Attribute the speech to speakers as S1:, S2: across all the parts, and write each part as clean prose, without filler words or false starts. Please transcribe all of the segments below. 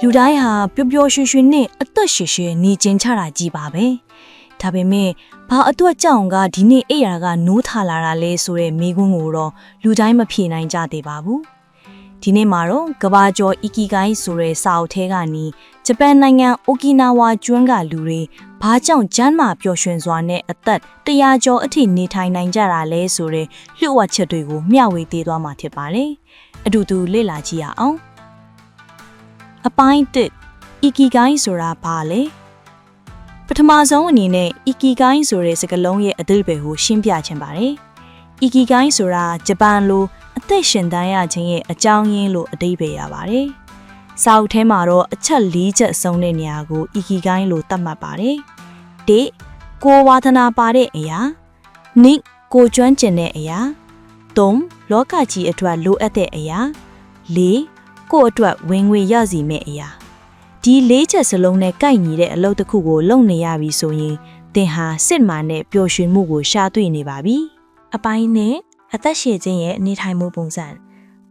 S1: လူတိုင်းဟာပျော်ပျော်ရွှင်ရွှင်နဲ့အသက်ရှည်ရှည်နေကျင်ချတာကြီးပါပဲဒါပေမဲ့ဘာအတွက်ကြောင့်ကဒီနေ့အိယာကနိုးထလာတာလဲဆိုတဲ့မိကွန်းကိုတော့လူတိုင်းမဖြေနိုင်ကြသေးပါဘူးဒီနေ့မှာတော့ကဘာကျော်အီကီဂိုင်းဆိုတဲ့စာအုပ်ထဲကနေဂျပန်နိုင်ငံအိုကီနာဝါကျွန်းကလူတွေဘာကြောင့်ကျန်းမာပျော်ရွှင်စွာနဲ့အသက်100ကျော်အထိနေထိုင်နိုင်ကြတာလဲဆိုတဲ့လျှို့ဝှက်ချက်တွေကိုမျှဝေပေးသွားမှာဖြစ်ပါတယ်အတူတူလေ့လာကြည့်ရအောင်အပိုင်း1အီကီဂိုင်းဆိုတာဘာလဲပထမဆုံးအနေနဲ့အီကီဂိုင်းဆိုတဲ့စကားလုံးရဲ့အဓိပ္ပာယ်ကိုရှင်းပြချင်ပါတယ်အီကီဂိုင်းဆိုတာဂျပန်လိုအသက်ရှင်တန်းရခြင်းရဲ့အကြောင်းရင်းလို့အဓိပ္ပာယ်ရပါတယ်စာအုပ်ထဲမှာတော့အချက်၄ချက်စုံတဲ့နေရာကိုအီကီဂိုင်းလို့သတ်မှတ်ပါတယ်၁ကိုဝါသနာပါတဲ့အရာ၂ကိုကျွမ်းကျင်တဲ့အရာ၃လောကကြီးအတွက်လိုအပ်တဲ့အရာ၄ကို့အတွက်ဝင်ငွေရစီမဲ့အရာဒီ၄ချက်စလုံးနဲ့ကိုက်ညီတဲ့အလုပ်တစ်ခုကိုလုပ်နေရပြီဆိုရင်သင်ဟာစစ်မှန်တဲ့ပျော်ရွှင်မှုကိုရှာတွေ့နေပါပြီအပိုင်းနဲ့အသက်ရှည်ခြင်းရဲ့နေထိုင်မှုပုံစံ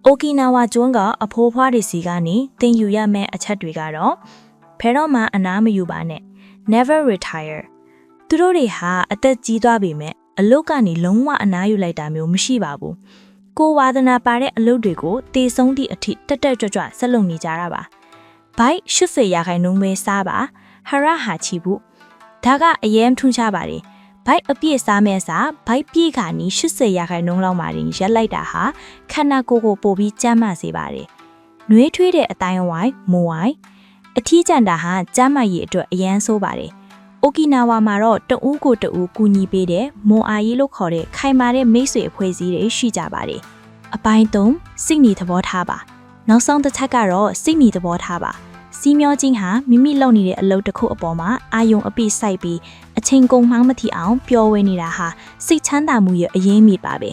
S1: အိုကီနာဝါကျွန်းကအဖိုးဖွားတွေစီကနေသင်ယူရမယ့်အချက်တွေကတော့ဘယ်တော့မှအနားမယူပါနဲ့ never retire သူတို့တွေဟာအသက်ကြီးသွားပြီမဲ့အလုပ်ကနေလုံးဝအနားယူလိုက်တာမျိုးမရှိပါဘူးကိုဝါသနာပါတဲ့အလုပ်တွေကိုတေဆုံးသည့်အထိတက်တက်ကြွကြွဆက်လုပ်နေကြတာပါဘိုက်80%ပဲစားပါဟရဟာချီဘူးဒါကအရင်ထူးခြားပါတယ်ဘိုက်အပြည့်စားမဲ့စားဘိုက်ပြည့်ခါနီ80%လောက်မှတင်ရက်လိုက်တာဟာခန္ဓာကိုယ်ကိုပိုပြီးကျန်းမာစေပါတယ်။နှွေးထွေးတဲ့အတိုင်းဝိုင်းမိုးဝိုင်းအထီးကျန်တာဟာကျန်းမာရေးအတွက်အရန်ဆိုးပါတယ်။အိုကီနာဝါမှာတော့တဦးကိုတဦးကူညီပေးတဲ့မွန်အာရီလို့ခေါ်တဲ့ခိုင်မာတဲ့မိတ်ဆွေအဖွဲ့အစည်းတွေရှိကြပါတယ်။အပိုင်း3စိတ်နီသဘောထားပါ။နောက်ဆုံးတစ်ချက်ကတော့စိတ်နီသဘောထားပါ။စီမျောချင်းဟာမိမိလုပ်နေတဲ့အလုပ်တစ်ခုအပေါ်မှာအာယုံအပိစိုက်ပြီးအချိန်ကုန်မှန်းမထီအောင်ပျော်ဝေနေတာဟာစိတ်ချမ်းသာမှုရဲ့အရင်းမြစ်ပါပဲ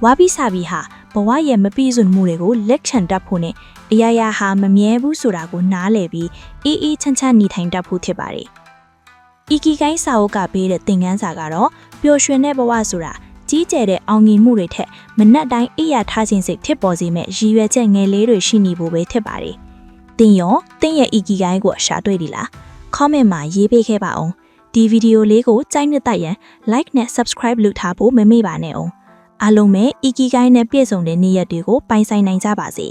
S1: ဝါပြီးစာပြီးဟာဘဝရဲ့မပြည့်စုံမှုတွေကိုလက်ခံတတ်ဖို့နဲ့အရာရာဟာမမြဲဘူးဆိုတာကိုနားလည်ပြီးအေးအေးချမ်းချမ်းနေထိုင်တတ်ဖို့ဖြစ်ပါတယ်အီကီဂိုင်းစာအုပ်ကပေးတဲ့သင်ခန်းစာကတော့ပျော်ရွှင်တဲ့ဘဝဆိုတာကြီးကျယ်တဲ့အောင်မြင်မှုတွေထက်မနှက်တိုင်းအိယာထားခြင်းစိတ်ဖြစ်ပေါ်စေမဲ့ရည်ရွယ်ချက်ငယ်လေးတွေရှိနေဖို့ပဲဖြစ်ပါတယ်တင်ရောတင်ရဲ့ Ikigai ကိုရှာတွေ့ပြီလား comment မှာရေးပေးခဲ့ပါအောင်ဒီဗီဒီယိုလေးကိုကြိုက်နှစ်သက်ရင် like နဲ့ subscribe လုပ်ထားဖို့မမေ့ပါနဲ့အောင်အားလုံးပဲ Ikigai နဲ့ပြည့်စုံတဲ့နေ့ရက်တွေကိုပိုင်ဆိုင်နိုင်ကြပါစေ